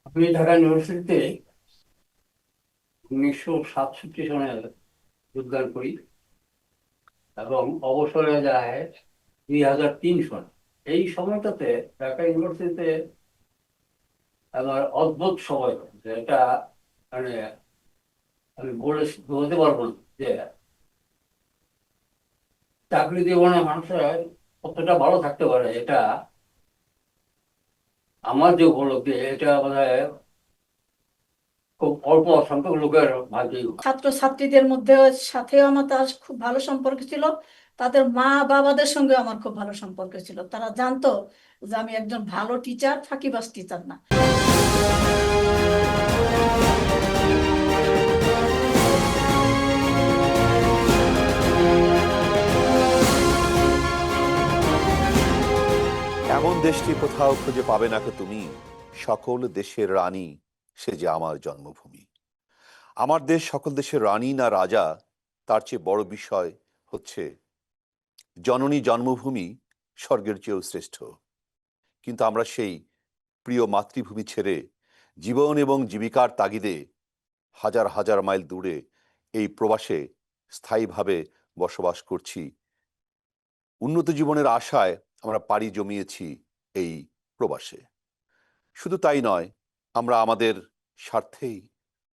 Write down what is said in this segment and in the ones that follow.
আমি ঢাকা ইউনিভার্সিটিতে 1967 সনে যোগদান করি এবং অবসরে যায় 2003 সনে। এই সময়টাতে ঢাকা ইউনিভার্সিটিতে আমার অদ্ভুত সময় কাটছে। এটা মানে আমি বলতে পারবো না যে চাকরি জীবনে মানুষের কতটা ভালো থাকতে পারে। এটা আমার যে উপলব্ধি, এটা বোধহয় খুব অল্প সংখ্যক লোকের ভাগ্যেই হয়। ছাত্র ছাত্রীদের মধ্যে সাথেও আমার তার খুব ভালো সম্পর্ক ছিল। তাদের মা বাবাদের সঙ্গে আমার খুব ভালো সম্পর্ক ছিল। তারা জানতো যে আমি একজন ভালো টিচার, ফাঁকিবাজ টিচার না। এমন দেশটি কোথাও খুঁজে পাবে না তুমি, সকল দেশের রানী সে যে আমার জন্মভূমি। আমার দেশ সকল দেশের রানী না রাজা, তার চেয়ে বড় বিষয় হচ্ছে জননী জন্মভূমি স্বর্গের চেয়েও শ্রেষ্ঠ। কিন্তু আমরা সেই প্রিয় মাতৃভূমি ছেড়ে জীবন এবং জীবিকার তাগিদে হাজার হাজার মাইল দূরে এই প্রবাসে স্থায়ীভাবে বসবাস করছি। উন্নত জীবনের আশায় আমরা পাড়ি জমিয়েছি এই প্রবাসে। শুধু তাই নয়, আমরা আমাদের স্বার্থেই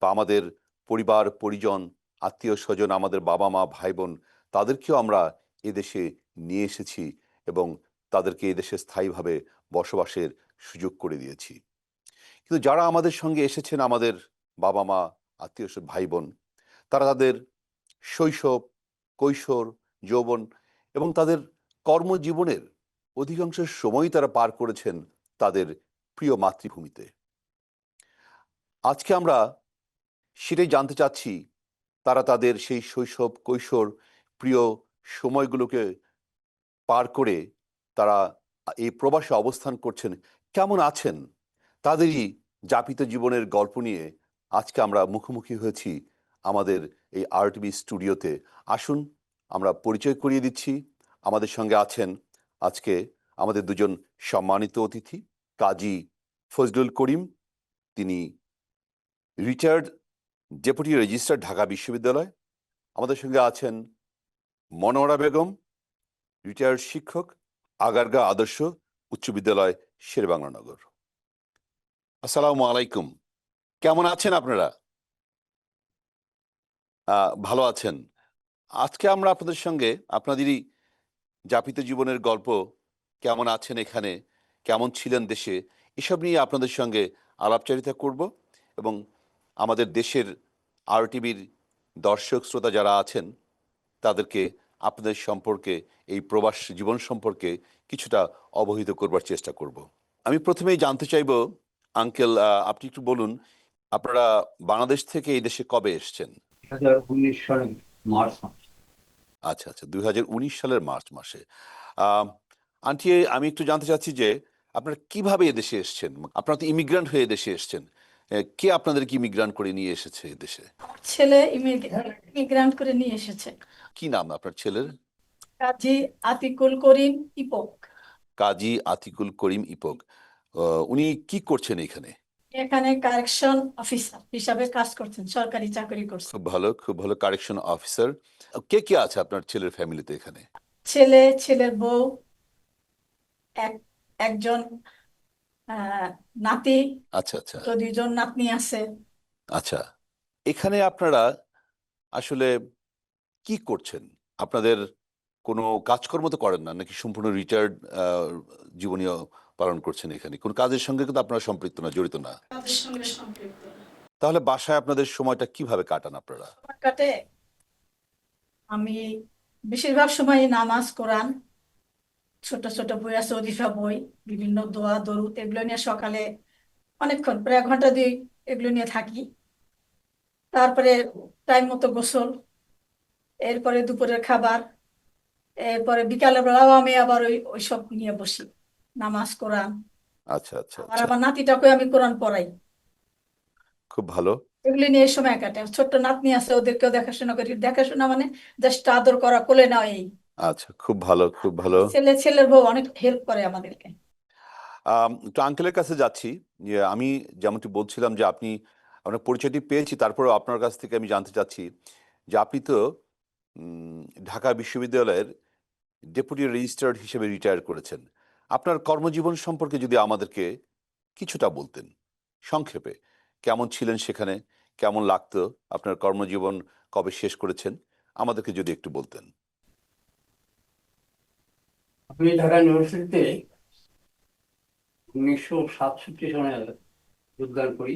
বা আমাদের পরিবার পরিজন, আত্মীয় স্বজন, আমাদের বাবা মা ভাই বোন, তাদেরকেও আমরা এদেশে নিয়ে এসেছি এবং তাদেরকে এদেশে স্থায়ীভাবে বসবাসের সুযোগ করে দিয়েছি। কিন্তু যারা আমাদের সঙ্গে এসেছেন, আমাদের বাবা মা, আত্মীয় ভাই বোন, তারা তাদের শৈশব, কৈশোর, যৌবন এবং তাদের কর্মজীবনের অধিকাংশ সময়ই তারা পার করেছেন তাদের প্রিয় মাতৃভূমিতে। আজকে আমরা সেটাই জানতে চাচ্ছি, তারা তাদের সেই শৈশব কৈশোর প্রিয় সময়গুলোকে পার করে তারা এই প্রবাসে অবস্থান করছেন, কেমন আছেন, তাদেরই যাপিত জীবনের গল্প নিয়ে আজকে আমরা মুখোমুখি হয়েছি আমাদের এই আরটিভি স্টুডিওতে। আসুন আমরা পরিচয় করিয়ে দিচ্ছি। আমাদের সঙ্গে আছেন আজকে আমাদের দুজন সম্মানিত অতিথি, কাজী ফজলুল করিম, তিনি রিটায়ার্ড ডেপুটি রেজিস্ট্রার, ঢাকা বিশ্ববিদ্যালয়। আমাদের সঙ্গে আছেন মনোয়ারা বেগম, রিটায়ার্ড শিক্ষক, আগারগাঁ আদর্শ উচ্চ বিদ্যালয়, শেরেবাংলানগর। আসসালামু আলাইকুম, কেমন আছেন আপনারা? ভালো আছেন? আজকে আমরা আপনাদের সঙ্গে আপনাদেরই যাপিত জীবনের গল্প, কেমন আছেন এখানে, কেমন ছিলেন দেশে, এসব নিয়ে আপনাদের সঙ্গে আলাপচারিতা করব এবং আমাদের দেশের আরটিভির দর্শক শ্রোতা যারা আছেন তাদেরকে আপনাদের সম্পর্কে, এই প্রবাস জীবন সম্পর্কে কিছুটা অবহিত করবার চেষ্টা করব। আমি প্রথমেই জানতে চাইব, আঙ্কেল, আপনি একটু বলুন, আপনারা বাংলাদেশ থেকে এই দেশে কবে এসেছেন? 2019 সনে মার্চ মাস। আচ্ছা আচ্ছা, 2019 সালের মার্চ মাসে। আহ, আন্টি, আমি একটু জানতে চাচ্ছি যে আপনারা কিভাবে এদেশে এসেছেন? আপনারা তো ইমিগ্রান্ট হয়ে এদেশে এসেছেন। কে আপনাদেরকে ইমিগ্রান্ট করে নিয়ে এসেছে এদেশে? আমার ছেলে ইমিগ্রান্ট করে নিয়ে এসেছে। কি নাম আপনার ছেলের? কাজী আতিকুল করিম ইপক। কাজী আতিকুল করিম ইপক। উনি কি করছেন এখানে? এখানে কারেকশন অফিসার হিসাবে কাজ করছেন, সরকারি চাকরি করছেন। খুব ভালো, খুব ভালো, কারেকশন অফিসার। কে কে আছে আপনার ছেলের ফ্যামিলিতে এখানে? ছেলে, ছেলের বউ, এক একজন আহ নাতি, আচ্ছা আচ্ছা তো দুইজন নাতনি আছে। আচ্ছা। এখানে আপনারা আসলে কি করছেন? আপনাদের কোনো কাজকর্ম তো করেন না নাকি? সম্পূর্ণ রিটায়ার্ড জীবনীয় পালন করছেন, এখানে কোনো কাজের সঙ্গে কিন্তু আপনারা সম্পৃক্ত না, জড়িত না। তাদের সঙ্গে সম্পৃক্ত। তাহলে বাসায় আপনাদের সময়টা কিভাবে কাটান আপনারা? সময় কাটে, আমি বেশিরভাগ সময় নামাজ কোরআন, ছোট ছোট বই আছে, ওজিফা বই, বিভিন্ন দোয়া দরুদ, এগুলো নিয়ে সকালে অনেকক্ষণ, প্রায় 1 ঘন্টা 2 এগুলো নিয়ে থাকি। তারপরে টাইম মতো গোসল, এরপরে দুপুরের খাবার, এরপরে বিকালের বেলাও আমি আবার ওইসব নিয়ে বসি, নামাজ কোরআন। আচ্ছা আচ্ছা আবার আচ্ছা, আমার নাতিটাকে আমি কোরআন পড়াই। খুব ভালো। এগুলি নিয়ে সময় কাটে। ছোট্ট নাতনি আছে, ওদেরকেও দেখাশোনা করি। দেখাশোনা মানে জাস্ট আদর করা, কোলে নাও এই। আচ্ছা, খুব ভালো, খুব ভালো। ছেলের বউ অনেক হেল্প করে আমাদেরকে। তো আঙ্কেলের কাছে যাচ্ছি যে আমি যেমনটি বলছিলাম যে আপনি আপনার পরিচয়টি পেয়েছি, তারপরেও আপনার কাছ থেকে আমি জানতে চাচ্ছি যে আপনি তো ঢাকা বিশ্ববিদ্যালয়ের ডেপুটি রেজিস্ট্রার হিসেবে রিটায়ার করেছেন। আপনার কর্মজীবন সম্পর্কে যদি আমাদেরকে কিছুটা বলতেন সংক্ষেপে, কেমন ছিলেন সেখানে, কেমন লাগতো, আপনার কর্মজীবন কবে শেষ করেছেন, আমাদেরকে যদি একটু বলতেন। আমি ঢাকা ইউনিভার্সিটিতে 1967 সনে যোগদান করি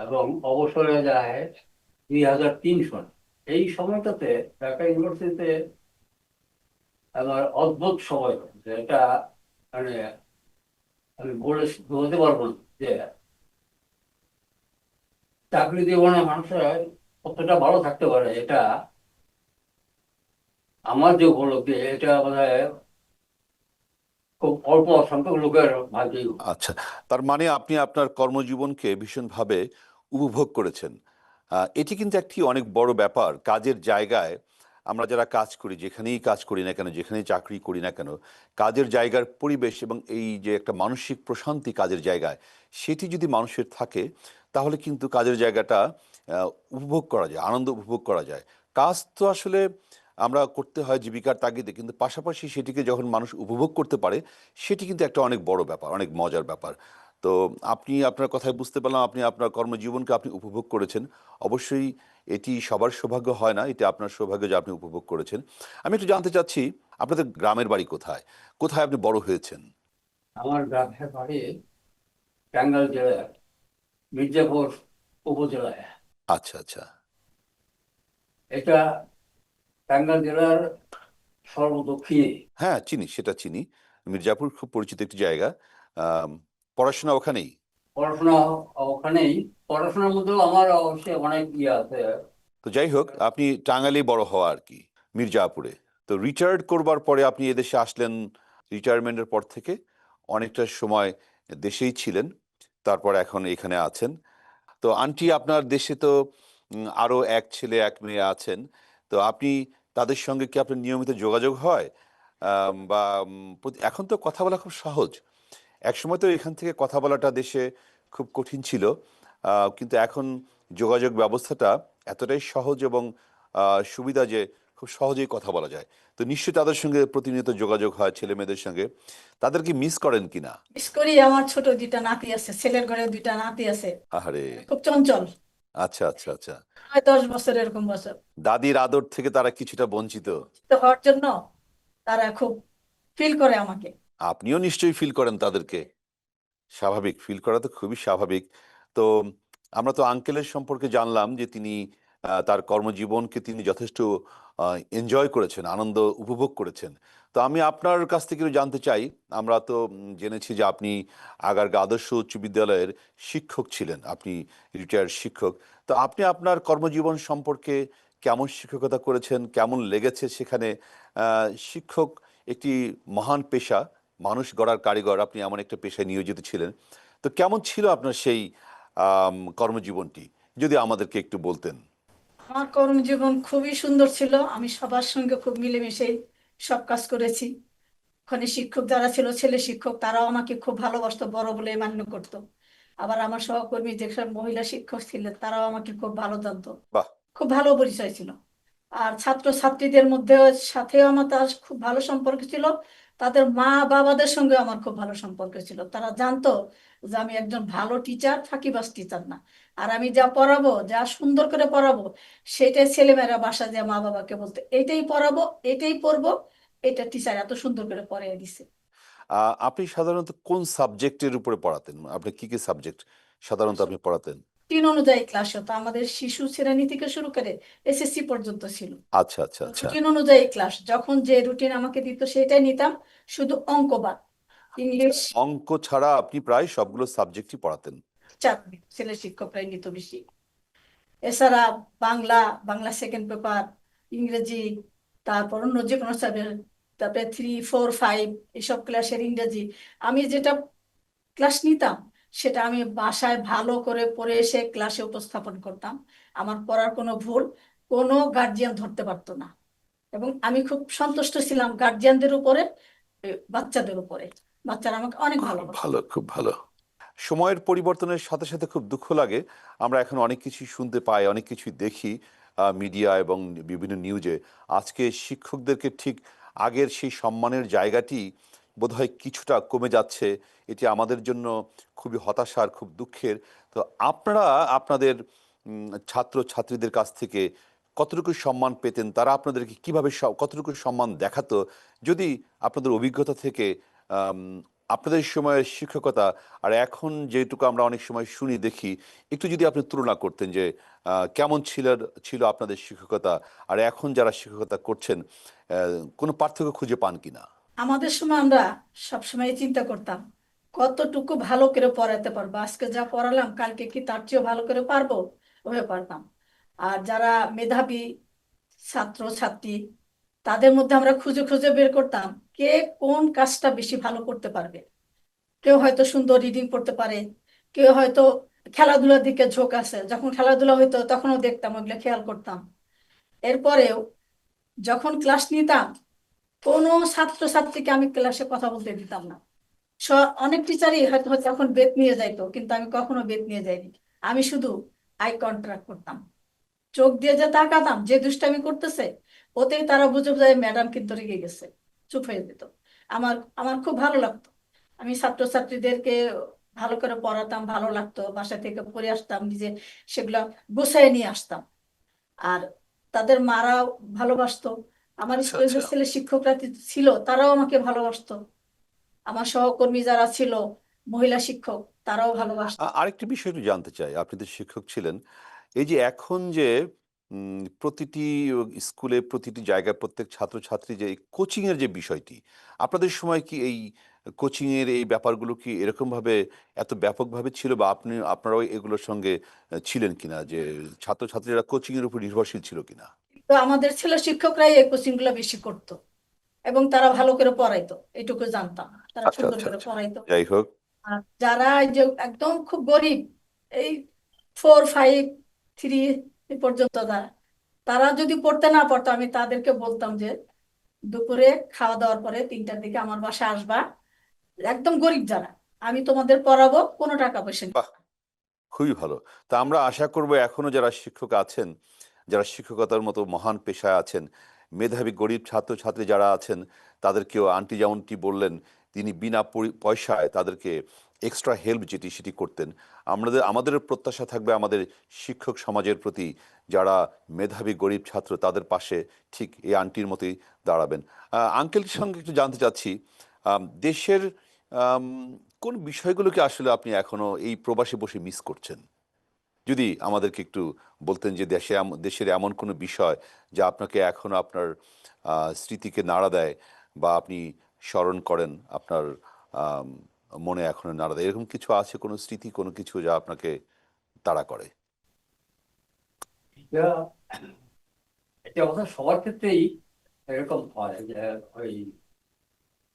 এবং অবসরে যায় 2003 সনে। এই সময়টাতে ঢাকা ইউনিভার্সিটিতে আমার অদ্ভুত সময়, যেটা মানে আমি বলতে পারবো না যে চাকরি জীবনে মানুষের কতটা ভালো থাকতে পারে। এটা আমার যে উপলব্ধি, এটা বোধহয় খুব অল্প সংখ্যক লোকের ভাগ্যেই। আচ্ছা, তার মানে আপনি আপনার কর্মজীবনকে ভীষণভাবে উপভোগ করেছেন। এটি কিন্তু একটি অনেক বড় ব্যাপার। কাজের জায়গায় আমরা যারা কাজ করি, যেখানেই কাজ করি না কেন, যেখানেই চাকরি করি না কেন, কাজের জায়গার পরিবেশ এবং এই যে একটা মানসিক প্রশান্তি কাজের জায়গায়, সেটি যদি মানুষের থাকে তাহলে কিন্তু কাজের জায়গাটা উপভোগ করা যায়, আনন্দ উপভোগ করা যায়। কাজ তো আসলে আমরা করতে হয় জীবিকার তাগিদে, কিন্তু পাশাপাশি সেটিকে যখন মানুষ উপভোগ করতে পারে সেটি কিন্তু একটা অনেক বড় ব্যাপার, অনেক মজার ব্যাপার। তো আপনি আপনার কথায় বুঝতে পারলাম আপনি আপনার কর্মজীবনকে আপনি উপভোগ করেছেন। অবশ্যই এটি সবার সৌভাগ্য হয় না, এটি আপনার সৌভাগ্য যে আপনি উপভোগ করেছেন। আমি একটু জানতে চাচ্ছি আপনাদের গ্রামের বাড়ি কোথায়, কোথায় আপনি বড় হয়েছেন? আমার গ্রামের বাড়ি টাঙ্গাইল জেলার মির্জাপুর উপজেলায়। আচ্ছা আচ্ছা। এটা টাঙ্গাইল জেলার সর্বদক্ষিণে। হ্যাঁ চিনি, সেটা চিনি। মির্জাপুর খুব পরিচিত একটি জায়গা। আম, পড়াশোনা ওখানেই? পড়াশোনা ওখানেই। পড়াশোনার মধ্যেও আমার অবশ্যই অনেক ইয়ে আছে। তো যাই হোক, আপনি টাঙ্গাইলেই বড় হওয়া আর কি, মির্জাপুরে। তো রিটায়ার্ড করবার পরে আপনি এদেশে আসলেন। রিটায়ারমেন্টের পর থেকে অনেকটা সময় দেশেই ছিলেন, তারপর এখন এখানে আছেন। তো আন্টি আপনার দেশে তো আরো এক ছেলে এক মেয়ে আছেন। তো আপনি তাদের সঙ্গে কি আপনার নিয়মিত যোগাযোগ হয়? বা এখন তো কথা বলা খুব সহজ। একসময় তো এখান থেকে কথা বলাটা দেশে খুব কঠিন ছিল, কিন্তু এখন যোগাযোগ ব্যবস্থাটা এতটাই সহজ এবং সুবিধা যে খুব সহজেই কথা বলা যায়। তো নিশ্চয়ই তাদের সঙ্গে প্রতিনিয়ত যোগাযোগ হয়, ছেলে মেয়েদের সঙ্গে। তাদেরকে মিস করেন কিনা? বিশেষ করে আমার ছোট দুইটা নাতি আছে, ছেলের ঘরে দুইটা নাতি আছে, আহারে। খুব চঞ্চল, আচ্ছা আচ্ছা আচ্ছা। 9-10 বছর এরকম বছর। দাদির আদর থেকে তারা কিছুটা বঞ্চিত। তো হওয়ার জন্য তারা খুব ফিল করে আমাকে। আপনিও নিশ্চয়ই ফিল করেন তাদেরকে। স্বাভাবিক, ফিল করা তো খুবই স্বাভাবিক। তো আমরা তো আঙ্কেলের সম্পর্কে জানলাম যে তিনি তার কর্মজীবনকে তিনি যথেষ্ট এনজয় করেছেন, আনন্দ উপভোগ করেছেন। তো আমি আপনার কাছ থেকে একটু জানতে চাই, আমরা তো জেনেছি যে আপনি আগারগা আদর্শ উচ্চ বিদ্যালয়ের শিক্ষক ছিলেন, আপনি রিটায়ার্ড শিক্ষক। তো আপনি আপনার কর্মজীবন সম্পর্কে কেমন শিক্ষকতা করেছেন, কেমন লেগেছে সেখানে? শিক্ষক একটি মহান পেশা, মানুষ গড়ার কারিগর, আপনি এমন একটা পেশায় নিয়োজিত ছিলেন। তো কেমন ছিল আপনার সেই কর্মজীবনটি, যদি আমাদেরকে একটু বলতেন। আমার কর্মজীবন খুবই সুন্দর ছিল, আমি সবার সঙ্গে খুব মিলেমিশে সব কাজ করেছি। ওখানে শিক্ষক যারা ছিল, ছেলে শিক্ষক, তারাও আমাকে খুব ভালোবাসতো, বড় বলে মান্য করতো। আবার আমার সহকর্মী যেসব মহিলা শিক্ষক ছিলেন, তারাও আমাকে খুব ভালো জানতো, বাহ। খুব ভালো পরিচয় ছিল। আর ছাত্র ছাত্রীদের মধ্যে সাথেও আমার তার খুব ভালো সম্পর্ক ছিল। তাদের মা বাবাদের সঙ্গে আমার খুব ভালো সম্পর্ক ছিল, তারা জানতো যে আমি একজন ভালো টিচার, ফাঁকিবাজ টিচার না। আর আমি যা পড়াবো, যা সুন্দর করে পড়াবো, সেটাই ছেলেমেয়েরা বাসা যে মা বাবাকে বলতো, এটাই পড়াবো, এটাই পড়বো, এটা টিচার এত সুন্দর করে পড়িয়ে দিছে। আপনি সাধারণত কোন সাবজেক্টের উপরে পড়াতেন? আপনি কি কি সাবজেক্ট সাধারণত আপনি পড়াতেন? রুটিন অনুযায়ী ক্লাস হতো, আমাদের শিশু শ্রেণী থেকে শুরু করে এসএসসি পর্যন্ত ছিল। আচ্ছা আচ্ছা আচ্ছা। রুটিন অনুযায়ী ক্লাস, যখন যে রুটিন আমাকে দিত সেটাই নিতাম, শুধু অঙ্ক বাদ। ইংলিশ অঙ্ক ছাড়া আপনি প্রায় সবগুলো সাবজেক্টই পড়াতেন? চাকরি ছেলে শিক্ষকরাই নিত বেশি। এছাড়া বাংলা, বাংলা সেকেন্ড পেপার, ইংরেজি, তারপর অন্য যে কোনো সাবজেক্ট, তারপরে 3, 4, 5 এসব ক্লাসের ইংরেজি আমি যেটা ক্লাস নিতাম, সেটা আমি বাসায় ভালো করে পড়ে এসে ক্লাসে উপস্থাপন করতাম। আমার পড়ার কোনো ভুল কোনো গার্জিয়ান ধরতে পারতো না, এবং আমি খুব সন্তুষ্ট ছিলাম গার্জিয়ানদের উপরে, বাচ্চাদের উপরে। বাচ্চারা আমাকে অনেক খুব ভালোবাসে। ভালো, খুব ভালো। সময়ের পরিবর্তনের সাথে সাথে খুব দুঃখ লাগে, আমরা এখন অনেক কিছুই শুনতে পাই, অনেক কিছুই দেখি মিডিয়া এবং বিভিন্ন নিউজে। আজকে শিক্ষকদেরকে ঠিক আগের সেই সম্মানের জায়গাটি বোধহয় কিছুটা কমে যাচ্ছে। এটি আমাদের জন্য খুবই হতাশার, খুব দুঃখের। তো আপনারা আপনাদের ছাত্র ছাত্রীদের কাছ থেকে কতটুকু সম্মান পেতেন, তারা আপনাদেরকে কিভাবে কতটুকু সম্মান দেখাতো, যদি আপনাদের অভিজ্ঞতা থেকে আম, আপনাদের সময়ের শিক্ষকতা আর এখন যেটুকু আমরা অনেক সময় শুনি দেখি, একটু যদি আপনি তুলনা করতেন যে কেমন ছিল আপনাদের শিক্ষকতা আর এখন যারা শিক্ষকতা করছেন, কোনো পার্থক্য খুঁজে পান কিনা? আমাদের সময় আমরা সবসময় চিন্তা করতাম কতটুকু ভালো করে পড়াতে পারবো, আজকে যা পড়ালাম কালকে কি তার চেয়েও ভালো করে পারবো, ওভাবে পারতাম। আর যারা মেধাবী ছাত্র ছাত্রী, তাদের মধ্যে আমরা খুঁজে খুঁজে বের করতাম কে কোন কাজটা বেশি ভালো করতে পারবে। কেউ হয়তো সুন্দর রিডিং পড়তে পারে, কেউ হয়তো খেলাধুলার দিকে ঝোঁক আছে, যখন খেলাধুলা হইতো তখনও দেখতাম, ওগুলো খেয়াল করতাম। এরপরেও যখন ক্লাস নিতাম, কোনো ছাত্র ছাত্রীকে আমি ক্লাসে কথা বলতে দিতাম না। অনেক টিচারই হয়তো হয়তো তখন বেত নিয়ে যাইতো, কিন্তু আমি কখনো বেত নিয়ে যাইনি। আমি শুধু আই কন্ট্যাক্ট করতাম, চোখ দিয়ে যে তাকাতাম, যে দুষ্টামি করতেছে ওতেই তারা বুঝে যায় ম্যাডাম কিন্তু রেগে গেছে, চুপ হয়ে যেত। আমার আমার খুব ভালো লাগতো। আমি ছাত্রছাত্রীদেরকে ভালো করে পড়াতাম, ভালো লাগতো, বাসা থেকে পড়ে আসতাম, নিজে সেগুলো গুছাই নিয়ে আসতাম। আর তাদের মারাও ভালোবাসতো। আমার আচ্ছা, স্কুলে যে আচ্ছা। ছেলে শিক্ষকরা ছিল তারাও আমাকে ভালোবাসতো। আমার সহকর্মী যারা ছিল, মহিলা শিক্ষক, তারাও ভালোবাসতো। আরেকটি বিষয় একটু জানতে চাই, আপনি তো শিক্ষক ছিলেন। এই যে এখন যে প্রতিটি স্কুলে, প্রতিটি জায়গায় প্রত্যেক ছাত্রছাত্রী যে কোচিং এর যে বিষয়টি, আপনাদের সময় কি এই কোচিং এর এই ব্যাপারগুলো কি এরকমভাবে এত ব্যাপকভাবে ছিল, বা আপনারাও এগুলোর সঙ্গে ছিলেন কিনা, যে ছাত্রছাত্রীরা কোচিং এর উপর নির্ভরশীল ছিল কিনা? তো আমাদের ছিল শিক্ষকরাই এই কোচিং গুলো বেশি করতো, এবং তারা ভালো করে পড়াইতো, এটুকু জানতাম, তারা আচ্ছা, সুন্দর আচ্ছা, করে আচ্ছা। পড়াইতো। যাই হোক। আর যারা এই যে একদম খুব গরিব, এই 4, 5, 3 এই পর্যন্ত যারা, তারা যদি পড়তে না পারতো, আমি তাদেরকে বলতাম যে দুপুরে খাওয়া দাওয়ার পরে 3টার দিকে আমার বাসায় আসবা, একদম গরিব যারা, আমি তোমাদের পড়াবো, কোনো টাকা পয়সা নেই। বাহ, খুবই ভালো। তা আমরা আশা করব এখনো যারা শিক্ষক আছেন, যারা শিক্ষকতার মতো মহান পেশায় আছেন, মেধাবী গরিব ছাত্রছাত্রী যারা আছেন, তাদেরকেও আন্টি যেমনটি বললেন, তিনি বিনা পয়সায় তাদেরকে এক্সট্রা হেল্প যেটি সেটি করতেন। আমাদেরও প্রত্যাশা থাকবে আমাদের শিক্ষক সমাজের প্রতি, যারা মেধাবী গরিব ছাত্র তাদের পাশে ঠিক এই আন্টির মতোই দাঁড়াবেন। আঙ্কেলের সঙ্গে একটু জানতে চাচ্ছি, দেশের আম, কোন বিষয়গুলোকে আসলে আপনি এখনো এই প্রবাসে বসে মিস করছেন? যদি আমাদেরকে একটু বলতেন যে দেশের এমন কোনো বিষয় যা আপনাকে এখনো আপনার স্মৃতিকে নাড়া দেয়, বা আপনি স্মরণ করেন, আপনার আম, মনে এখনো নাড়া দেয়, এরকম কিছু আছে, কোনো স্মৃতি, কোনো কিছু যা আপনাকে তাড়া করে? এটা এটা অবশ্য সবার ক্ষেত্রেই এরকম হয় যে ওই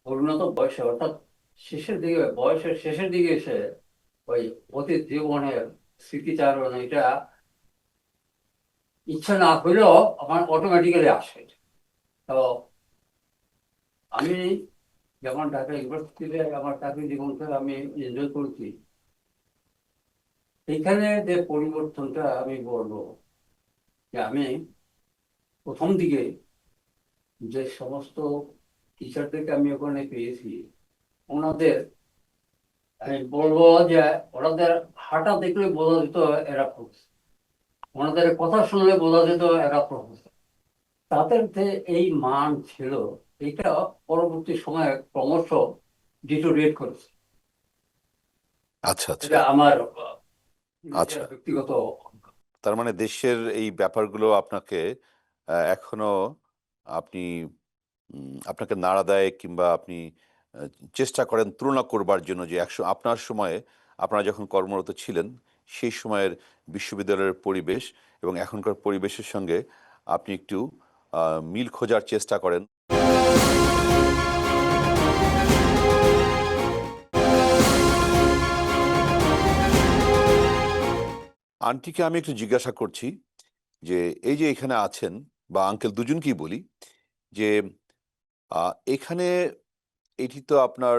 পরিণত বয়সে, অর্থাৎ বয়সের শেষের দিকে এসে ওই অতীত জীবনের স্মৃতিচারণ, এটা ইচ্ছা না হলেও আমার অটোমেটিক্যালি আসে। তো আমি যেমন ঢাকা ইউনিভার্সিটিতে আমার চাকরি জীবনটা আমি এনজয় করেছি, এখানে যে পরিবর্তনটা আমি বলবো, যে আমি প্রথম দিকে যে সমস্ত টিচারদেরকে আমি ওখানে পেয়েছি, ওনাদের আমি বলবো যে ওনাদের হাঁটা দেখলে বোঝা যেত এরা প্রফেসর, ওনাদের কথা শুনলে বোঝা যেত এরা প্রফেসর। তাদের যে এই মান ছিল, এটা পরবর্তী সময়ে ক্রমশ ডিটোরিয়েট করেছে। আচ্ছা, আচ্ছা। এটা আমার আচ্ছা, ব্যক্তিগত। তার মানে দেশের এই ব্যাপারগুলো আপনাকে এখনো আপনি আপনাকে নাড়া দেয়, কিংবা আপনি আহ, চেষ্টা করেন তুলনা করবার জন্য, যে আপনার সময়ে আপনারা যখন কর্মরত ছিলেন সেই সময়ের বিশ্ববিদ্যালয়ের পরিবেশ এবং এখনকার পরিবেশের সঙ্গে আপনি একটু মিল খোঁজার চেষ্টা করেন। আন্টিকে আমি একটু জিজ্ঞাসা করছি যে এই যে এখানে আছেন, বা আঙ্কেল দুজনকেই বলি, যে এখানে এটি তো আপনার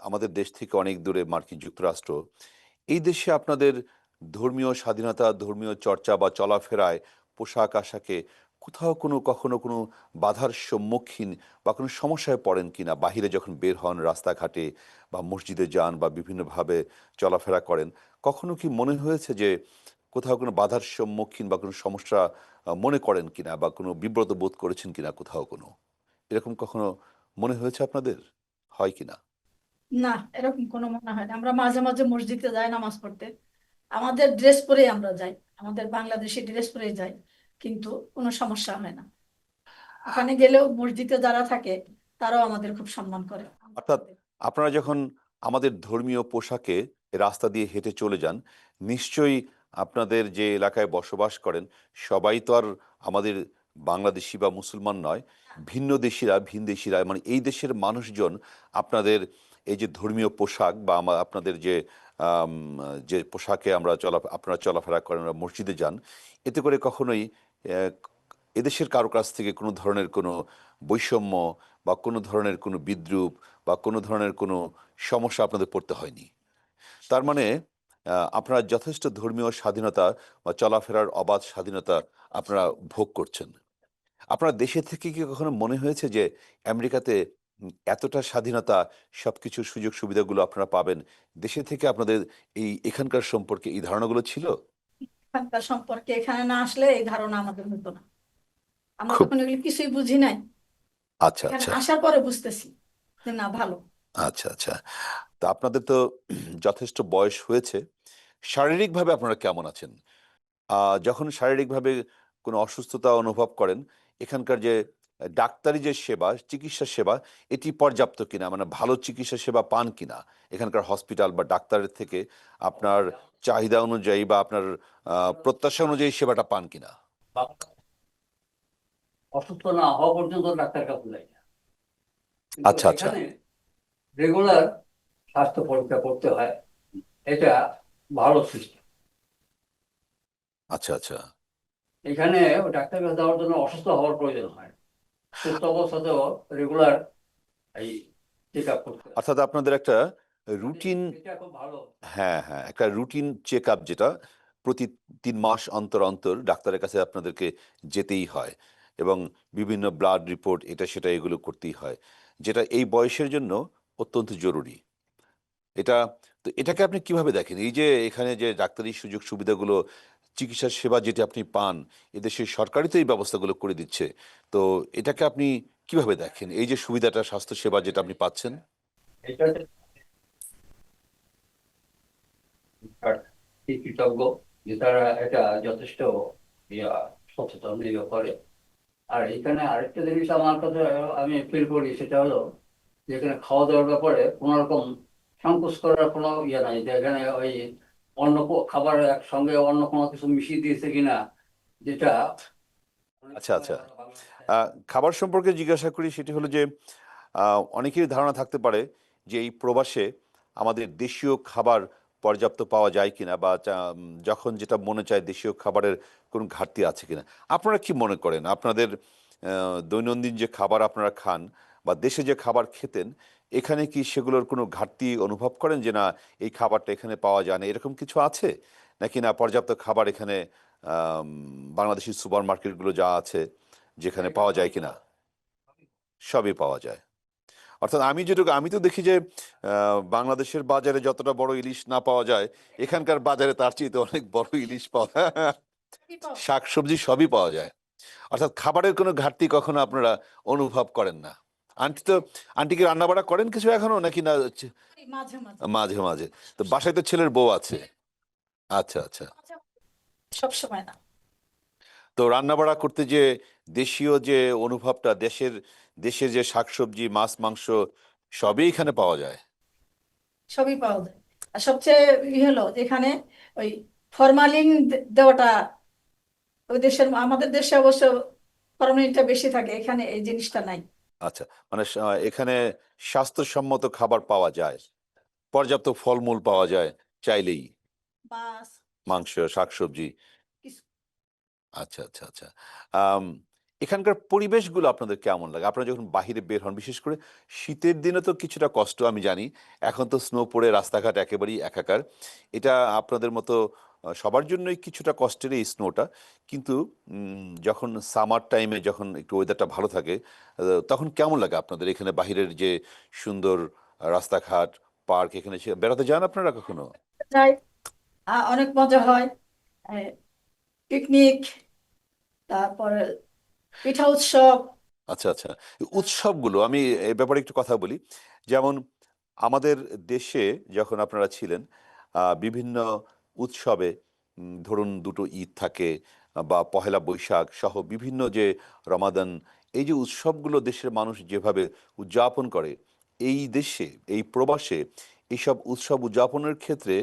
আমাদের দেশ থেকে অনেক দূরে মার্কিন যুক্তরাষ্ট্র, এই দেশে আপনাদের ধর্মীয় স্বাধীনতা, ধর্মীয় চর্চা বা চলাফেরায় পোশাক আশাকে কোথাও কখনো কোনো বাধার সম্মুখীন বা কোনো সমস্যায় পড়েন কিনা? বাহিরে যখন বের হন রাস্তাঘাটে বা মসজিদে যান বা বিভিন্নভাবে চলাফেরা করেন, কখনো কি মনে হয়েছে যে কোথাও কোনো বাধার সম্মুখীন বা কোনো সমস্যা মনে করেন কিনা বা কোনো বিব্রত বোধ করেছেন কিনা কোথাও কোনো? এরকম কখনো মনে হয়েছে আপনাদের? হয় কিনা? না, এরকম কোনো মনে হয় না। আমরা মাঝে মাঝে মসজিদে যাই নামাজ পড়তে, আমাদের ড্রেস পরেই আমরা যাই, আমাদের বাংলাদেশি ড্রেস পরেই যাই, কিন্তু কোনো সমস্যা হয় না। ওখানে গেলেও মসজিদে যারা থাকে তারাও আমাদের খুব সম্মান করে। অর্থাৎ আপনারা যখন আমাদের ধর্মীয় পোশাকে রাস্তা দিয়ে হেঁটে চলে যান, নিশ্চয়ই আপনাদের যে এলাকায় বসবাস করেন সবাই তো আর আমাদের বাংলাদেশি বা মুসলমান নয়। ভিনদেশিরা মানে এই দেশের মানুষজন আপনাদের এই যে ধর্মীয় পোশাক বা আপনাদের যে আম, যে পোশাকে আপনারা চলাফেরা করেন বা মসজিদে যান, এতে করে কখনোই আহ, এদেশের কারো কাছ থেকে কোনো ধরনের কোনো বৈষম্য বা কোনো ধরনের কোনো বিদ্রূপ বা কোনো ধরনের কোনো সমস্যা আপনাদের পড়তে হয়নি। তার মানে আপনারা যথেষ্ট ধর্মীয় স্বাধীনতা বা চলাফেরার অবাধ স্বাধীনতা আপনারা ভোগ করছেন। আপনার দেশে থেকে কি কখনো মনে হয়েছে যে আমেরিকাতে এতটা স্বাধীনতা, সবকিছুর সুযোগ সুবিধাগুলো আপনারা পাবেন, দেশে থেকে আপনাদের এখানকার সম্পর্কে এই ধারণাগুলো ছিল? এখানকার সম্পর্কে এখানে না আসলে এই ধারণা আমাদের হতো না। আমরা খুব তখন এগুলো কিছুই বুঝি নাই, আচ্ছা, এখানে আচ্ছা, আসার পরে বুঝতেছি যে না, ভালো। আচ্ছা, আচ্ছা। তা আপনাদের তো যথেষ্ট বয়স হয়েছে। শারীরিকভাবে আপনারা কেমন আছেন? যখন শারীরিকভাবে কোনো অসুস্থতা অনুভব করেন, এখানকার যে ডাক্তারি যে সেবা, চিকিৎসা সেবা, এটি পর্যাপ্ত কিনা? মানে ভালো চিকিৎসা সেবা পান কিনা? এখানকার হসপিটাল বা ডাক্তারের থেকে আপনার চাহিদা অনুযায়ী বা আপনার প্রত্যাশা অনুযায়ী সেবাটা পান কিনা? অসুস্থ না হওয়া পর্যন্ত ডাক্তার কাছে যাই না, কিন্তু আচ্ছা, আচ্ছা, এখানে রেগুলার স্বাস্থ্য পরীক্ষা করতে হয়। এটা ভালো সিস্টেম। আচ্ছা, আচ্ছা। এখানে ডাক্তার কাছে যাওয়ার জন্য অসুস্থ হওয়ার প্রয়োজন হয় না। সুস্থ অবস্থাতেও রেগুলার এই চেক আপ করতে হয়। অর্থাৎ আপনাদের একটা রুটিন, এটা খুব ভালো। হ্যাঁ, হ্যাঁ, একটা রুটিন চেক আপ যেটা প্রতি ৩ মাস অন্তর, অন্তর ডাক্তারের কাছে আপনাদেরকে যেতেই হয় এবং বিভিন্ন ব্লাড রিপোর্ট এটা সেটা এগুলো করতেই হয়। যেটা এই বয়সের জন্য অত্যন্ত জরুরি। এটা তো এটাকে আপনি কিভাবে দেখেন? এই যে এখানে যে ডাক্তারি সুযোগ সুবিধাগুলো, চিকিৎসা সেবা যেটা আপনি পান, এদেশের সরকারই তো এই ব্যবস্থাগুলো করে দিচ্ছে। তো এটাকে আপনি কিভাবে দেখেন? এই যে সুবিধাটা স্বাস্থ্যসেবা যেটা আপনি পাচ্ছেন? এটা কি কৃতজ্ঞ যে তারা এটা যথেষ্ট ইয়া সচেতন এই ব্যাপারে। আর এখানে আরেকটা জিনিস আমার কাছে আমি ফিল করি, সেটা হলো যে এখানে খাওয়া দাওয়ার ব্যাপারে কোনো রকম সংকোচ করার কোনো ইয়ে নাই, যে এখানে ওই খাবার একসঙ্গে অন্য কোনো কিছু মিশিয়ে দিয়েছে কিনা, যেটা অনেক আচ্ছা, সময় আচ্ছা। আমরা বাংলাদেশে। খাবার সম্পর্কে জিজ্ঞাসা করি, সেটি হলো যে অনেকেরই ধারণা থাকতে পারে যে এই প্রবাসে আমাদের দেশীয় খাবার পর্যাপ্ত পাওয়া যায় কিনা বা যখন যেটা মনে চায় দেশীয় খাবারের কোনো ঘাটতি আছে কিনা। আপনারা কি মনে করেন আপনাদের দৈনন্দিন যে খাবার আপনারা খান বা দেশে যে খাবার খেতেন, এখানে কি সেগুলোর কোনো ঘাটতি অনুভব করেন যে না, এই খাবারটা এখানে পাওয়া যায় না, এরকম কিছু আছে? নাকি না পর্যাপ্ত খাবার এখানে আম, বাংলাদেশি সুপার মার্কেটগুলো যা আছে যেখানে এটা পাওয়া যায় সবই কিনা? পাওয়া যায়। সবই পাওয়া যায়। অর্থাৎ আমি তো দেখি যে বাংলাদেশের বাজারে যতটা বড় ইলিশ না পাওয়া যায়, এখানকার বাজারে তার চেয়ে তো অনেক বড় ইলিশ পাওয়া কি পাও? শাকসবজি সবই পাওয়া যায়। অর্থাৎ খাবারের কোনো ঘাটতি কখনো আপনারা অনুভব করেন না। আন্টি তো আন্টি কি রান্না বাড়া করেন কিছু এখনো নাকি না? এই মাঝে মাঝে মাঝে মাঝে। তো বাসায় তো ছেলের বউ আছে। আচ্ছা, আচ্ছা। মাঝে সব সময় না। তো রান্না বাড়া করতে যে দেশীয় যে অনুভবটা, দেশের যে শাকসবজি মাছ মাংস সবই এখানে পাওয়া যায়। সবই পাওয়া যায়। আর সবচেয়ে হলো যেখানে ওই ফরমালিন দেওয়াটা, ওই দেশের, আমাদের দেশে অবশ্য ফরমালিনটা বেশি থাকে, এখানে এই জিনিসটা নাই। আচ্ছা, মানে এখানে স্বাস্থ্যসম্মত খাবার পাওয়া যায়, পর্যাপ্ত ফলমূল পাওয়া যায় চাইলেই, মাছ, মাংস শাকসবজি। কিছু। আচ্ছা, আচ্ছা, আচ্ছা। আম, এখানকার পরিবেশগুলো আপনাদের কেমন লাগে? আপনারা যখন বাহিরে বের হন, বিশেষ করে শীতের দিনে তো কিছুটা কষ্ট আমি জানি। এখন তো স্নো পড়ে রাস্তাঘাট একেবারেই একাকার। এটা আপনাদের মতো সবার জন্যই কিছুটা কষ্টের এই স্নোটা। কিন্তু যখন সামার টাইমে যখন একটু ওয়েদারটা ভালো থাকে, তখন কেমন লাগে আপনাদের এখানে বাহিরের যে সুন্দর রাস্তাঘাট, পার্ক এখানে বেড়াতে যান আপনারা কখনো? যাই, অনেক মজা হয়। পিকনিক, তারপরে পিঠা উৎসব। আচ্ছা, আচ্ছা। উৎসবগুলো আমি এ ব্যাপারে একটু কথা বলি। যেমন আমাদের দেশে যখন আপনারা ছিলেন, বিভিন্ন উৎসবে ধরুন ২ টো ঈদ থাকে বা পহেলা বৈশাখ সহ বিভিন্ন যে রমাদান, এই যে উৎসবগুলো দেশের মানুষ যেভাবে উদযাপন করে, এই দেশে, এই প্রবাসে এইসব উৎসব উদযাপনের ক্ষেত্রে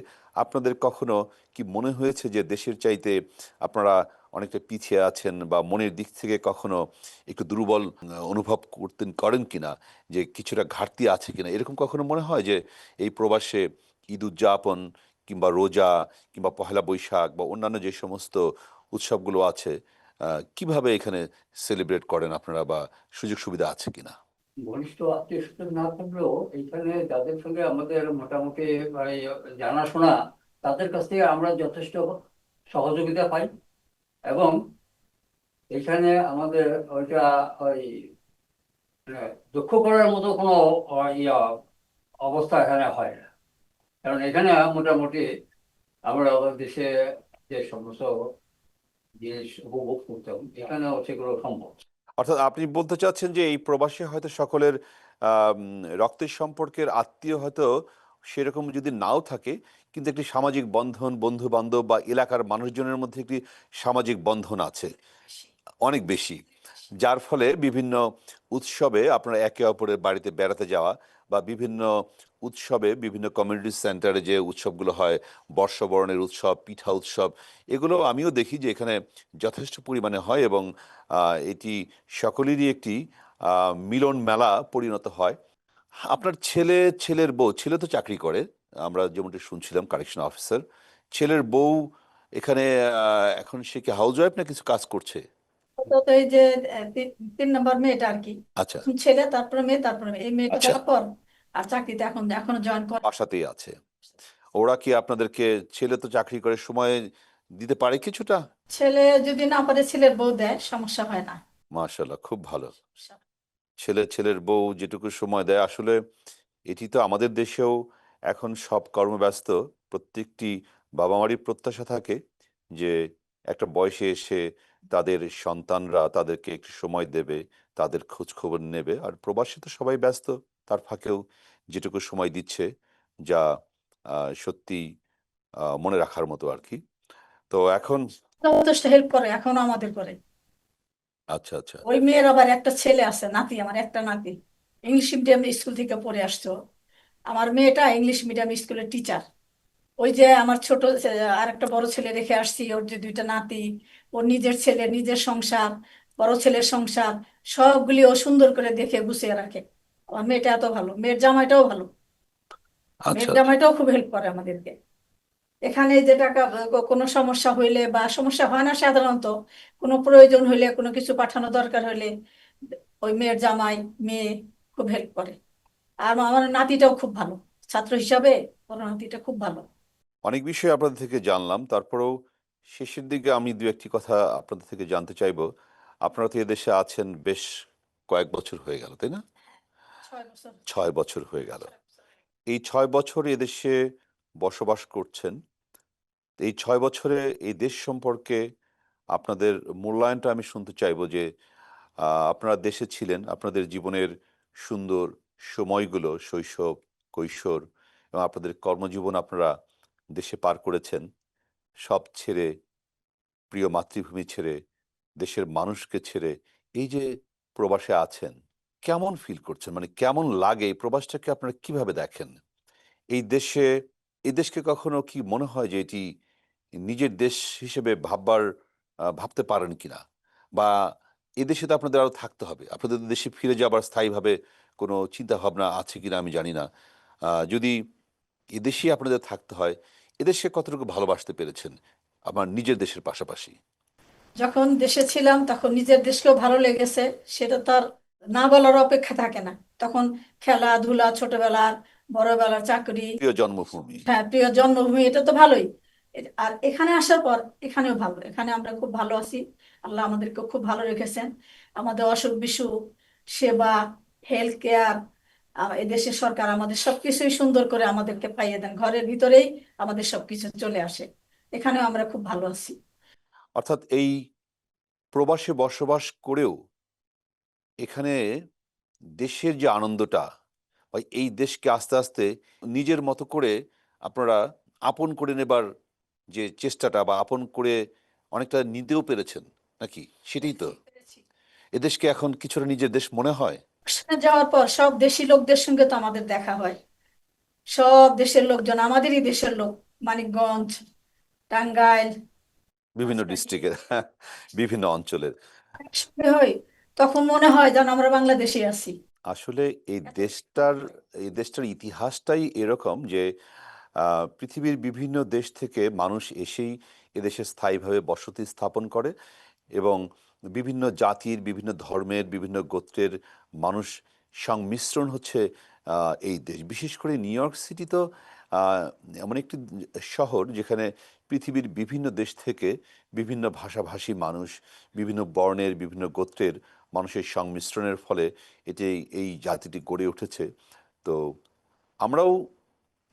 আপনাদের কখনো কি মনে হয়েছে যে দেশের চাইতে আপনারা অনেকটা পিছিয়ে আছেন বা মনের দিক থেকে কখনো একটু দুর্বল অনুভব করেন কিনা, যে কিছুটা ঘাটতি আছে কিনা, এরকম কখনো মনে হয় যে এই প্রবাসে ঈদ উদযাপন কিংবা রোজা কিংবা পহেলা বৈশাখ বা অন্যান্য যে সমস্ত উৎসবগুলো আছে, কিভাবে এখানে সেলিব্রেট করেন আপনারা বা সুযোগ সুবিধা আছে কিনা? ঘনিষ্ঠ আত্মীয় স্বজন না থাকলেও এইখানে যাদের সঙ্গে আমাদের মোটামুটি এই জানাশোনা, তাদের কাছ থেকে আমরা যথেষ্ট সহযোগিতা পাই। এবং এখানে আমাদের ওইটা ওই মানে দুঃখ করার মতো কোনো অবস্থা এখানে হয় না। কারণ এখানে মোটামুটি আমরা দেশে যে সমস্ত জিনিস উপভোগ করতাম, এখানেও সেগুলো সম্ভব। অর্থাৎ আপনি বলতে চাচ্ছেন যে এই প্রবাসে হয়তো সকলের রক্তের সম্পর্কের আত্মীয় হয়তো সেরকম যদি নাও থাকে, কিন্তু একটি সামাজিক বন্ধন, বন্ধু বান্ধব বা এলাকার মানুষজনের মধ্যে একটি সামাজিক বন্ধন আছে অনেক বেশি, যার ফলে বিভিন্ন উৎসবে আপনারা একে অপরের বাড়িতে বেড়াতে যাওয়া বা বিভিন্ন উৎসবে বিভিন্ন কমিউনিটি সেন্টারে যে উৎসবগুলো হয়, বর্ষবরণের উৎসব, পিঠা উৎসব, এগুলো আমিও দেখি যে এখানে যথেষ্ট পরিমাণে হয় এবং এটি সকলেরই একটি মিলন মেলা পরিণত হয়। আপনার ছেলের বউ, ছেলে তো চাকরি করে, আমরা যেমনটি শুনছিলাম কারেকশন অফিসার। ছেলের বউ এখানে এখন সে কি হাউস ওয়াইফ না কিছু কাজ করছে? তো তো এই যে তিন নম্বর মেয়েটা আর কি, আচ্ছা, প্রথম ছেলে, তারপরে মেয়ে, তারপরে মেয়ে। এই মেয়েটা আচ্ছা। দেওয়ার পর আর চাকরিতে এখনো জয়েন করে। বাসাতেই আছে। ওরা কি আপনাদেরকে, ছেলে তো চাকরি করে, সময় দিতে পারে কিছুটা? ছেলে যদি না পারে ছেলের বউ দেয়, সমস্যা হয় না। মাশাআল্লাহ, খুব ভালো। ছেলের বউ যেটুকু সময় দেয় আসলে, এটি তো আমাদের দেশেও এখন সব কর্মব্যস্ত। প্রত্যেকটি বাবা-মারই প্রত্যাশা থাকে যে একটা বয়সে এসে তাদের সন্তানরা তাদেরকে একটু সময় দেবে, তাদের খোঁজ খবর নেবে। আর প্রবাসে তো সবাই ব্যস্ত। তার ফাঁকেও যেটুকু সময় দিচ্ছে, যা সত্যিই মনে রাখার মতো আরকি। তো এখন যথেষ্ট হেল্প করে, এখনো আমাদের করে। আচ্ছা, আচ্ছা, ওই মেয়ের আবার একটা ছেলে আছে, নাতি, আমার একটা নাতি ইংলিশ মিডিয়াম স্কুল থেকে পড়ে আসছো। আমার মেয়েটা ইংলিশ মিডিয়াম স্কুলের টিচার। ওই যে আমার ছোট আর একটা বড় ছেলে রেখে আসছি, ওর যে দুইটা নাতি, ওর নিজের ছেলে, নিজের সংসার, বড় ছেলের সংসার, সবগুলি ও সুন্দর করে দেখে গুছিয়ে রাখে। আমার মেয়েটা এত ভালো, মেয়ের জামাইটাও ভালো। মেয়ের আচ্ছা, আচ্ছা। জামাইটাও খুব হেল্প করে আমাদেরকে। এখানে যে টাকা কোনো সমস্যা হইলে, বা সমস্যা হয় না সাধারণত, কোনো প্রয়োজন হইলে, কোনো কিছু পাঠানো দরকার হইলে, ওই মেয়ের জামাই, মেয়ে খুব হেল্প করে। আর আমার নাতিটাও খুব ভালো, ছাত্র হিসাবে ওর নাতিটা খুব ভালো। অনেক বিষয় আপনাদের থেকে জানলাম। তারপরেও শেষের দিকে আমি ২-১ টি কথা আপনাদের থেকে জানতে চাইবো। আপনারা তো এদেশে আছেন বেশ কয়েক বছর হয়ে গেল, তাই না? 6 বছর। ৬ বছর হয়ে গেল। এই ৬ বছর এদেশে বসবাস করছেন। এই ৬ বছরে এই দেশ সম্পর্কে আপনাদের মূল্যায়নটা আমি শুনতে চাইবো যে, আপনারা দেশে ছিলেন, আপনাদের জীবনের সুন্দর সময়গুলো, শৈশব, কৈশোর এবং আপনাদের কর্মজীবন আপনারা দেশে পার করেছেন। সব ছেড়ে, প্রিয় মাতৃভূমি ছেড়ে, দেশের মানুষকে ছেড়ে এই যে প্রবাসে আছেন, কেমন ফিল করছেন? মানে কেমন লাগে? এই প্রবাসটাকে আপনারা কিভাবে দেখেন? এই দেশে, এই দেশকে কখনো কি মনে হয় যে এটি নিজের দেশ হিসেবে ভাবতে পারেন কিনা? বা এদেশে তো আপনাদের আরো থাকতে হবে। আপনাদের দেশে ফিরে যাবার স্থায়ীভাবে কোনো চিন্তাভাবনা আছে কিনা আমি জানি না। যদি এদেশেই আপনাদের থাকতে হয়, এদেশকে কতটুকু ভালোবাসতে পেরেছেন আমার নিজের দেশের পাশাপাশি? যখন দেশে ছিলাম তখন নিজের দেশকেও ভালো লেগেছে, সেটা তো আর না বলার অপেক্ষা থাকে না। তখন খেলাধুলা, ছোটবেলার বড়বেলার চাকরি, প্রিয় জন্মভূমি। হ্যাঁ প্রিয় জন্মভূমি, এটা তো ভালোই। আর এখানে আসার পর এখানেও ভালো, এখানে আমরা খুব ভালো আছি। আল্লাহ আমাদেরকে খুব ভালো রেখেছেন। আমাদের অসুখ বিসুখ, সেবা, হেলথ কেয়ার, এদেশের সরকার আমাদের সবকিছুই সুন্দর করে আমাদেরকে পাইয়ে দেন, ঘরের ভিতরেই আমাদের সবকিছু চলে আসে। এখানেও আমরা খুব ভালো আছি। অর্থাৎ এই প্রবাসে বসবাস করেও এখানে দেশের যে আনন্দটা বা এই দেশকে আস্তে আস্তে নিজের মতো করে আপনারা আপন করে নেবার যে চেষ্টাটা বা আপন করে অনেকটা নিতেও পেরেছেন নাকি, সেটাই তো? পেরেছি। এদেশকে এখন কিছুটা নিজের দেশ মনে হয়। সেখানে যাওয়ার পর সব দেশি লোকদের সঙ্গে তো আমাদের দেখা হয়। সব দেশের লোকজন আমাদেরই দেশের লোক। মানিকগঞ্জ, টাঙ্গাইল, বিভিন্ন রাজশাহী, ডিস্ট্রিক্টের বিভিন্ন অঞ্চলের। একসঙ্গে হই, তখন মনে হয় যেন আমরা বাংলাদেশে আছি। আসলে এই এত দেশটার এই দেশটার ইতিহাসটাই এরকম যে পৃথিবীর বিভিন্ন দেশ থেকে মানুষ এসেই এদেশে স্থায়ীভাবে বসতি স্থাপন করে এবং বিভিন্ন জাতির, বিভিন্ন ধর্মের, বিভিন্ন গোত্রের মানুষ সংমিশ্রণ হচ্ছে এই দেশ। বিশেষ করে নিউ ইয়র্ক সিটি তো আহ, এমন একটি শহর যেখানে পৃথিবীর বিভিন্ন দেশ থেকে বিভিন্ন ভাষাভাষী মানুষ, বিভিন্ন বর্ণের, বিভিন্ন গোত্রের মানুষের সংমিশ্রণের ফলে এটি এই জাতিটি গড়ে উঠেছে। তো আমরাও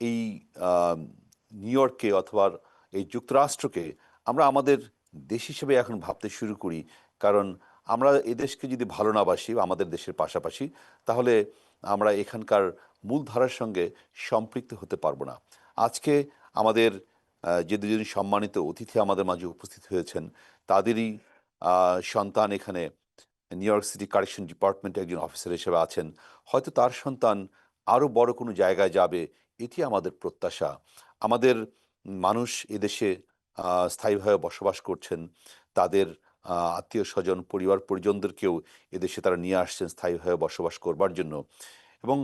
এই আহ, নিউ ইয়র্ককে অথবা এই যুক্তরাষ্ট্রকে আমরা আমাদের দেশ হিসেবে এখন ভাবতে শুরু করি। কারণ আমরা এই দেশকে যদি ভালো না বাসি বা আমাদের দেশের পাশাপাশি, তাহলে আমরা এখানকার মূলধারার সঙ্গে সম্পৃক্ত হতে পারবো না। আজকে আমাদের যে দুজন সম্মানিত অতিথি আমাদের মাঝে উপস্থিত হয়েছেন, তাদেরই সন্তান এখানে নিউ ইয়র্ক সিটি কারেকশন ডিপার্টমেন্টে একজন অফিসার হিসেবে আছেন। হয়তো তার সন্তান আরও বড় কোনো জায়গায় যাবে, এটি আমাদের প্রত্যাশা। আমাদের মানুষ এদেশে স্থায়ীভাবে বসবাস করছেন, তাদের আত্মীয় স্বজন, পরিবার পরিজনদেরকেও এদেশে তারা নিয়ে আসছেন স্থায়ীভাবে বসবাস করবার জন্য। এবং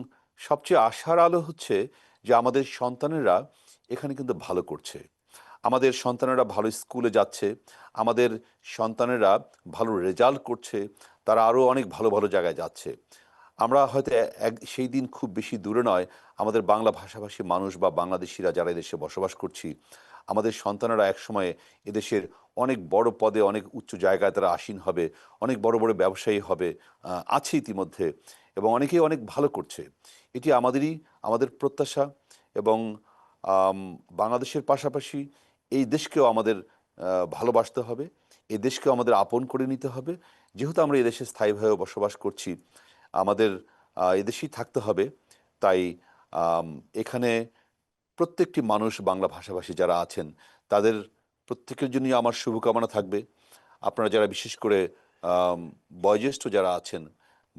সবচেয়ে আশার আলো হচ্ছে যে আমাদের সন্তানেরা এখানে কিন্তু ভালো করছে, আমাদের সন্তানেরা ভালো স্কুলে যাচ্ছে, আমাদের সন্তানেরা ভালো রেজাল্ট করছে, তারা আরও অনেক ভালো ভালো জায়গায় যাচ্ছে। আমরা হয়তো সেই দিন খুব বেশি দূরে নয়, আমাদের বাংলা ভাষাভাষী মানুষ বা বাংলাদেশিরা যারা এদেশে বসবাস করছি, আমাদের সন্তানেরা একসময় এদেশের অনেক বড় পদে, অনেক উচ্চ জায়গায় তারা আসীন হবে, অনেক বড় বড় ব্যবসায়ী হবে, আছে ইতিমধ্যে, এবং অনেকেই অনেক ভালো করছে। এটি আমাদের প্রত্যাশা। এবং বাংলাদেশের পাশাপাশি এই দেশকেও আমাদের ভালোবাসতে হবে, এই দেশকেও আমাদের আপন করে নিতে হবে। যেহেতু আমরা এদেশে স্থায়ীভাবে বসবাস করছি, আমাদের এদেশেই থাকতে হবে। তাই আম, এখানে প্রত্যেকটি মানুষ, বাংলা ভাষাভাষী যারা আছেন, তাদের প্রত্যেকের জন্যই আমার শুভকামনা থাকবে। আপনারা যারা বিশেষ করে আম, বয়োজ্যেষ্ঠ যারা আছেন,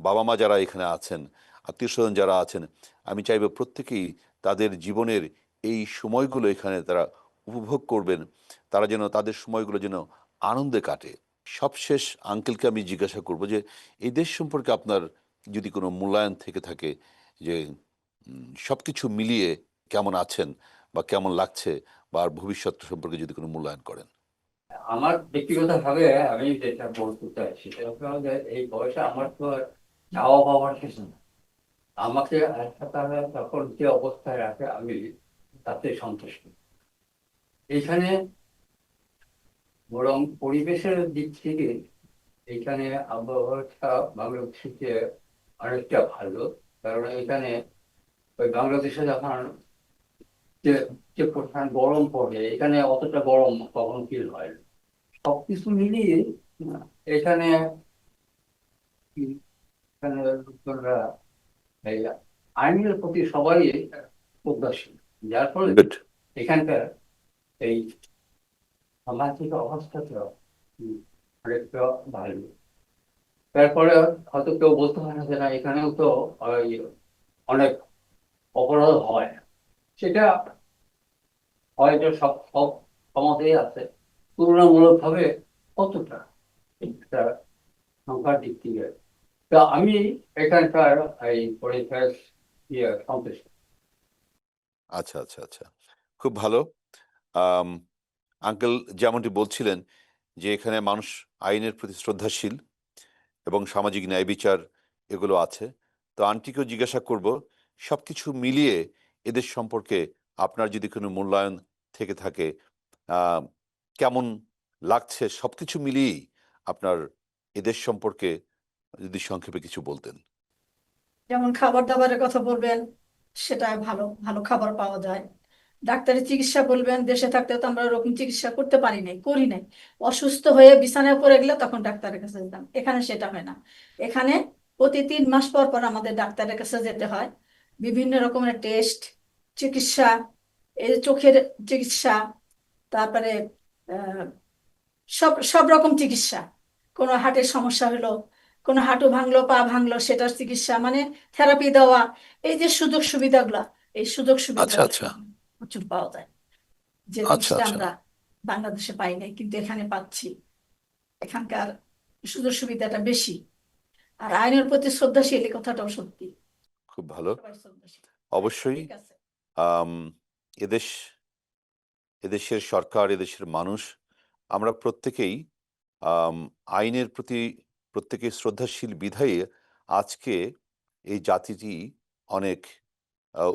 বাবা মা যারা এখানে আছেন, আত্মীয় স্বজন যারা আছেন, আমি চাইব প্রত্যেকেই তাদের জীবনের এই সময়গুলো এখানে তারা উপভোগ করবেন, তারা যেন তাদের সময়গুলো যেন আনন্দে কাটে। সবশেষ আঙ্কেলকে আমি জিজ্ঞাসা করব যে এই দেশ সম্পর্কে আপনার যদি কোনো মূল্যায়ন থেকে থাকে, যে সব কিছু মিলিয়ে কেমন আছেন বা কেমন লাগছে, বা আর ভবিষ্যৎ সম্পর্কে যদি কোনো মূল্যায়ন করেন। আমার ব্যক্তিগত ভাবে আমি যেটা বলতে চাই সেটা হলো যে এই বয়সে আমার তো আর চাওয়া পাওয়ার কিছু না। আমাকে হাসপাতালে তখন যে অবস্থায় রাখে আমি তাতে সন্তুষ্ট। এইখানে বরং পরিবেশের দিক থেকে এখানে আবহাওয়াটা বাংলাদেশের চেয়ে অনেকটা ভালো। কারণ এখানে ওই বাংলাদেশে যখন যে যে প্রধান গরম পড়ে, এখানে অতটা গরম কখনো ফিল হয় না। সবকিছু মিলিয়ে এখানে এখানে লোকজনরা এই আইনের প্রতি সবাই উদাসীন, যার ফলে গুড। এখানকার এই সামাজিক অবস্থাটা অনেকটা ভালো। তারপরে হয়তো কেউ বলতে পারে যে না, এখানেও তো ওই অনেক অপরাধ হয়। সেটা হয়তো সব সব সমাজেই আছে, তুলনামূলক ভাবে কতটা একটা সংখ্যার দিক থেকে। তা আমি এখানকার এই পরিবেশ সন্তুষ্ট। আচ্ছা, আচ্ছা, আচ্ছা, খুব ভালো। আঙ্কেল যেমনটি বলছিলেন যে এখানে মানুষ আইনের প্রতি শ্রদ্ধাশীল এবং সামাজিক ন্যায় বিচার এগুলো আছে। তো আন্টিকেও জিজ্ঞাসা করব, সবকিছু মিলিয়ে এদের সম্পর্কে আপনার যদি কোনো মূল্যায়ন থেকে থাকে, আহ, কেমন লাগছে সবকিছু মিলিয়েই আপনার এদের সম্পর্কে যদি সংক্ষেপে কিছু বলতেন। যেমন খাবার দাবারের কথা বলবেন, সেটা ভালো ভালো খাবার পাওয়া যায়। ডাক্তারি চিকিৎসা বলবেন, দেশে থাকতে তো আমরা ওরকম চিকিৎসা করতে পারি নাই, করি নাই। অসুস্থ হয়ে বিছানায় পড়ে গেলে তখন ডাক্তারের কাছে যেতাম, এখানে সেটা হয় না। এখানে প্রতি 3 মাস পর পর আমাদের ডাক্তারের কাছে যেতে হয়। বিভিন্ন রকমের টেস্ট, চিকিৎসা, এই যে চোখের চিকিৎসা, তারপরে আহ, সব সব রকম চিকিৎসা। কোনো হার্টের সমস্যা হলো, কোনো হাঁটু ভাঙলো, পা ভাঙলো, সেটার চিকিৎসা, মানে থেরাপি দেওয়া, এই যে সুযোগ সুবিধাগুলা, এই সুযোগ আচ্ছা, সুবিধাগুলো আচ্ছা, প্রচুর পাওয়া যায়, যে আচ্ছা, জিনিসটা আচ্ছা। আমরা বাংলাদেশে পাই নাই কিন্তু এখানে পাচ্ছি। এখানকার সুযোগ সুবিধাটা বেশি। আর আইনের প্রতি শ্রদ্ধাশীল, এই কথাটাও সত্যি। খুব ভালো। সবাই শ্রদ্ধাশীল। আচ্ছা, অবশ্যই। ঠিক আছে। আম, এদেশ, এদেশের সরকার, এদেশের মানুষ, আমরা প্রত্যেকেই আম, আইনের প্রতি প্রত্যেকেই শ্রদ্ধাশীল বিধায়ী আজকে এই জাতিটি অনেক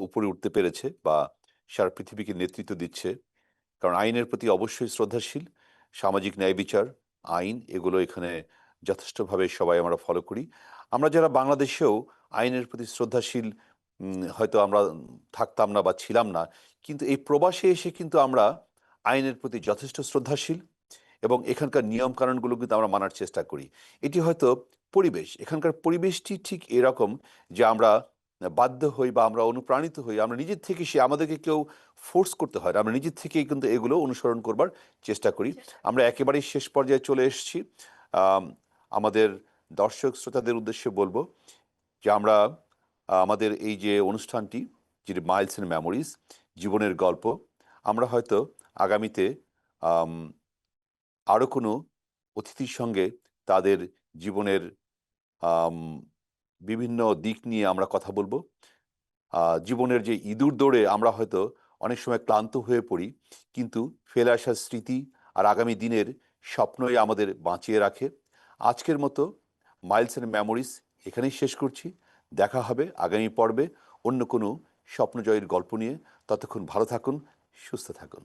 উপরে উঠতে পেরেছে বা সারা পৃথিবীকে নেতৃত্ব দিচ্ছে। কারণ আইনের প্রতি অবশ্যই শ্রদ্ধাশীল, সামাজিক ন্যায় বিচার, আইন এগুলো এখানে যথেষ্টভাবে সবাই আমরা ফলো করি। আমরা যারা বাংলাদেশেও আইনের প্রতি শ্রদ্ধাশীল হয়তো আমরা থাকতাম না বা ছিলাম না, কিন্তু এই প্রবাসে এসে কিন্তু আমরা আইনের প্রতি যথেষ্ট শ্রদ্ধাশীল এবং এখানকার নিয়ম কানুনগুলো কিন্তু আমরা মানার চেষ্টা করি। এটি হয়তো পরিবেশ, এখানকার পরিবেশটি ঠিক এরকম যে আমরা বাধ্য হই বা আমরা অনুপ্রাণিত হই, আমরা নিজের থেকে, সে আমাদেরকে কেউ ফোর্স করতে হয় না, আমরা নিজের থেকেই কিন্তু এগুলো অনুসরণ করবার চেষ্টা করি। আমরা একেবারেই শেষ পর্যায়ে চলে এসেছি। আম, আমাদের দর্শক শ্রোতাদের উদ্দেশ্যে বলবো যে আমরা আমাদের এই যে অনুষ্ঠানটি, যেটি মাইলস অ্যান্ড মেমোরিজ, জীবনের গল্প, আমরা হয়তো আগামীতে আম, আরও কোনো অতিথির সঙ্গে তাদের জীবনের আম, বিভিন্ন দিক নিয়ে আমরা কথা বলবো। জীবনের যে ইঁদুর দৌড়ে আমরা হয়তো অনেক সময় ক্লান্ত হয়ে পড়ি, কিন্তু ফেলে আসা স্মৃতি আর আগামী দিনের স্বপ্নই আমাদের বাঁচিয়ে রাখে। আজকের মতো মাইলস অ্যান্ড মেমোরিজ এখানেই শেষ করছি। দেখা হবে আগামী পর্বে অন্য কোনো স্বপ্নজয়ের গল্প নিয়ে। ততক্ষণ ভালো থাকুন, সুস্থ থাকুন।